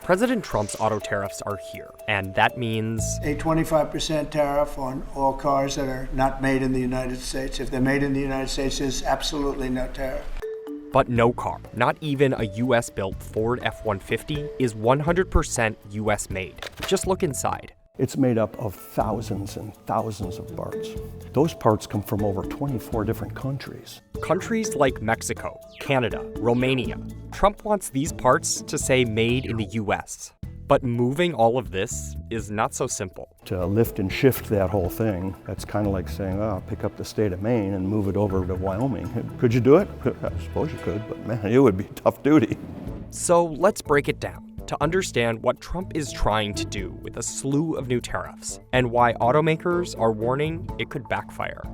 President Trump's auto tariffs are here, and that means a 25% tariff on all cars that are not made in the United States. If they're made in the United States, there's absolutely no tariff. But no car, not even a US-built Ford F-150, is 100% US made. Just look inside. It's made up of thousands and thousands of parts. Those parts come from over 24 different countries. Countries like Mexico, Canada, Romania. Trump wants these parts to say made in the US. But moving all of this is not so simple. To lift and shift that whole thing, that's kind of like saying, oh, pick up the state of Maine and move it over to Wyoming. Could you do it? I suppose you could, but man, it would be tough duty. So let's break it down to understand what Trump is trying to do with a slew of new tariffs and why automakers are warning it could backfire.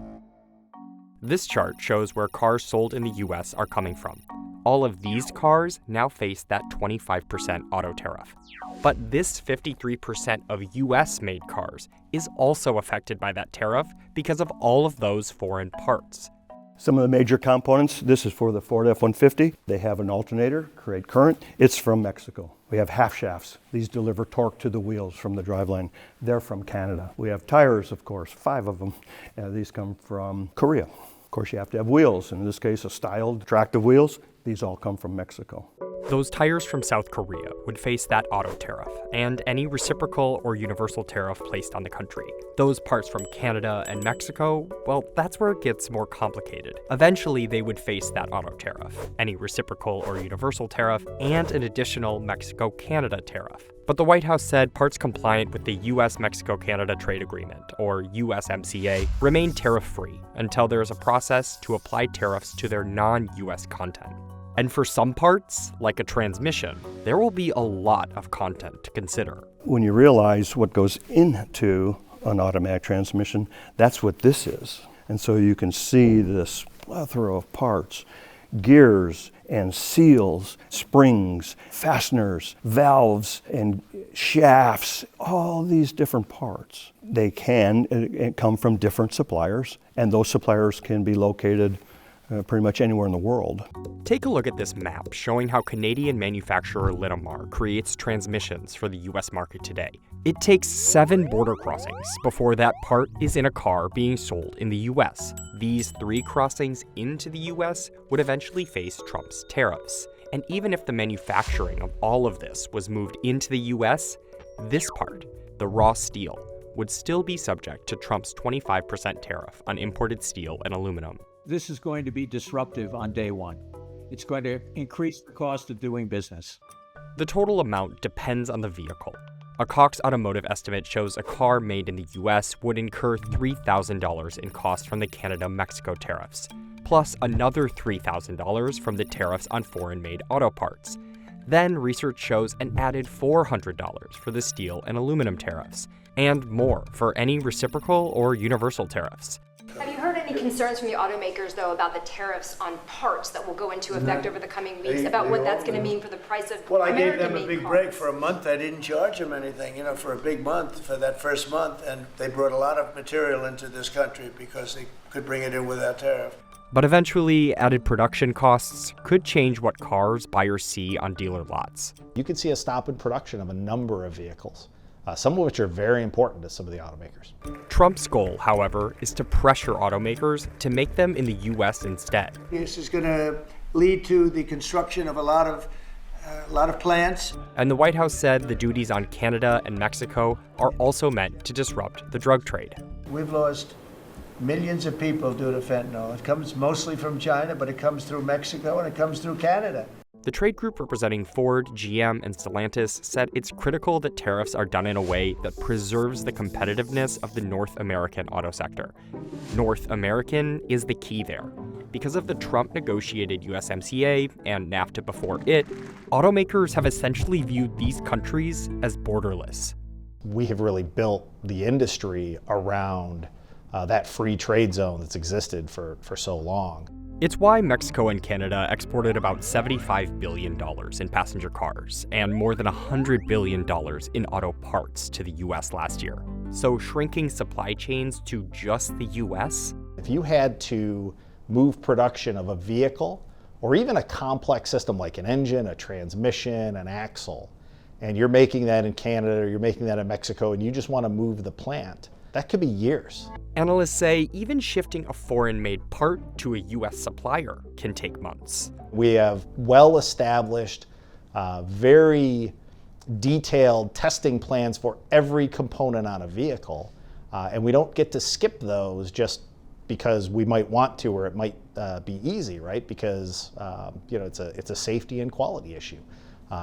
This chart shows where cars sold in the US are coming from. All of these cars now face that 25% auto tariff. But this 53% of US-made cars is also affected by that tariff because of all of those foreign parts. Some of the major components, this is for the Ford F-150. They have an alternator, create current. It's from Mexico. We have half shafts. These deliver torque to the wheels from the driveline. They're from Canada. We have tires, of course, 5 of them. These come from Korea. Of course, you have to have wheels. In this case, a styled tractive wheels. These all come from Mexico. Those tires from South Korea would face that auto tariff and any reciprocal or universal tariff placed on the country. Those parts from Canada and Mexico, well, that's where it gets more complicated. Eventually, they would face that auto tariff, any reciprocal or universal tariff, and an additional Mexico-Canada tariff. But the White House said parts compliant with the U.S.-Mexico-Canada Trade Agreement, or USMCA, remain tariff-free until there is a process to apply tariffs to their non-U.S. content. And for some parts, like a transmission, there will be a lot of content to consider. When you realize what goes into an automatic transmission, that's what this is. And so you can see this plethora of parts, gears and seals, springs, fasteners, valves, and shafts, all these different parts. They can come from different suppliers, and those suppliers can be located pretty much anywhere in the world. Take a look at this map showing how Canadian manufacturer Linamar creates transmissions for the US market today. It takes 7 border crossings before that part is in a car being sold in the US. These 3 crossings into the US would eventually face Trump's tariffs. And even if the manufacturing of all of this was moved into the US, this part, the raw steel, would still be subject to Trump's 25% tariff on imported steel and aluminum. This is going to be disruptive on day one. It's going to increase the cost of doing business. The total amount depends on the vehicle. A Cox Automotive estimate shows a car made in the US would incur $3,000 in cost from the Canada-Mexico tariffs, plus another $3,000 from the tariffs on foreign-made auto parts. Then research shows an added $400 for the steel and aluminum tariffs, and more for any reciprocal or universal tariffs. Have you heard any concerns from the automakers, though, about the tariffs on parts that will go into effect over the coming weeks, about what that's going to mean for the price of Well, I gave them a American-made big cars? break for a month. I didn't charge them anything, for a big month, for that first month. And they brought a lot of material into this country because they could bring it in without tariff. But eventually, added production costs could change what cars buyers see on dealer lots. You could see a stop in production of a number of vehicles, some of which are very important to some of the automakers. Trump's goal, however, is to pressure automakers to make them in the US instead. This is going to lead to the construction of a lot of plants. And the White House said the duties on Canada and Mexico are also meant to disrupt the drug trade. We've lost millions of people due to fentanyl. It comes mostly from China, but it comes through Mexico and it comes through Canada. The trade group representing Ford, GM, and Stellantis said it's critical that tariffs are done in a way that preserves the competitiveness of the North American auto sector. North American is the key there. Because of the Trump-negotiated USMCA and NAFTA before it, automakers have essentially viewed these countries as borderless. We have really built the industry around that free trade zone that's existed for so long. It's why Mexico and Canada exported about $75 billion in passenger cars and more than $100 billion in auto parts to the US last year. So shrinking supply chains to just the US? If you had to move production of a vehicle or even a complex system like an engine, a transmission, an axle, and you're making that in Canada or you're making that in Mexico and you just want to move the plant, that could be years. Analysts say even shifting a foreign-made part to a U.S. supplier can take months. We have well-established, very detailed testing plans for every component on a vehicle, and we don't get to skip those just because we might want to, or it might be easy, right? Because it's a safety and quality issue.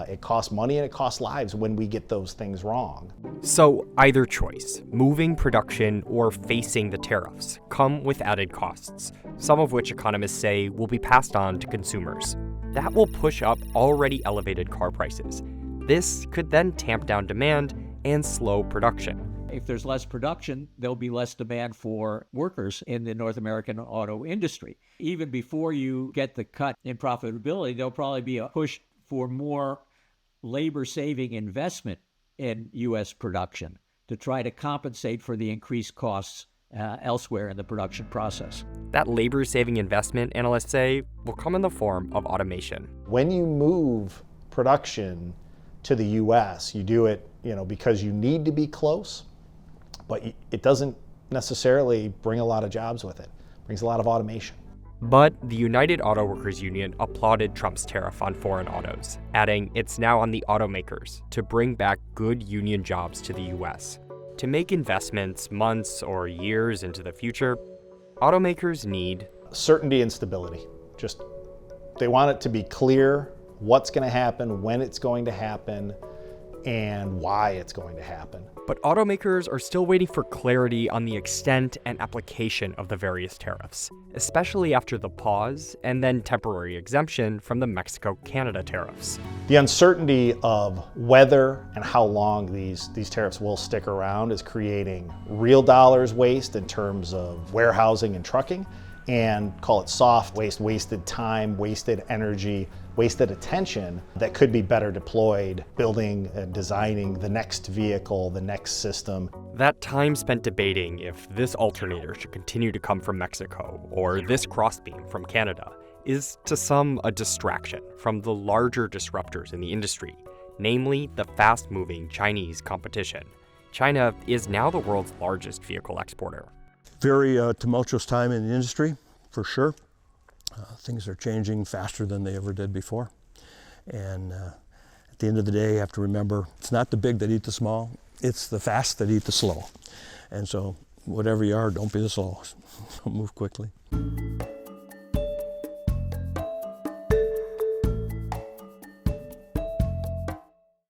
It costs money and it costs lives when we get those things wrong. So either choice, moving production or facing the tariffs, come with added costs, some of which economists say will be passed on to consumers. That will push up already elevated car prices. This could then tamp down demand and slow production. If there's less production, there'll be less demand for workers in the North American auto industry. Even before you get the cut in profitability, there'll probably be a push for more labor-saving investment in U.S. production to try to compensate for the increased costs elsewhere in the production process. That labor-saving investment, analysts say, will come in the form of automation. When you move production to the U.S., you do it, because you need to be close, but it doesn't necessarily bring a lot of jobs with it. It brings a lot of automation. But the United Auto Workers Union applauded Trump's tariff on foreign autos, adding it's now on the automakers to bring back good union jobs to the U.S. To make investments months or years into the future, automakers need certainty and stability. They want it to be clear what's going to happen, when it's going to happen, and why it's going to happen. But automakers are still waiting for clarity on the extent and application of the various tariffs, especially after the pause and then temporary exemption from the Mexico-Canada tariffs. The uncertainty of whether and how long these tariffs will stick around is creating real dollars waste in terms of warehousing and trucking, and call it soft waste, wasted time, wasted energy, wasted attention that could be better deployed building and designing the next vehicle, the next system. That time spent debating if this alternator should continue to come from Mexico or this crossbeam from Canada is to some a distraction from the larger disruptors in the industry, namely the fast-moving Chinese competition. China is now the world's largest vehicle exporter. Very tumultuous time in the industry, for sure. Things are changing faster than they ever did before. And at the end of the day, you have to remember, it's not the big that eat the small, it's the fast that eat the slow. And so whatever you are, don't be the slowest. Move quickly.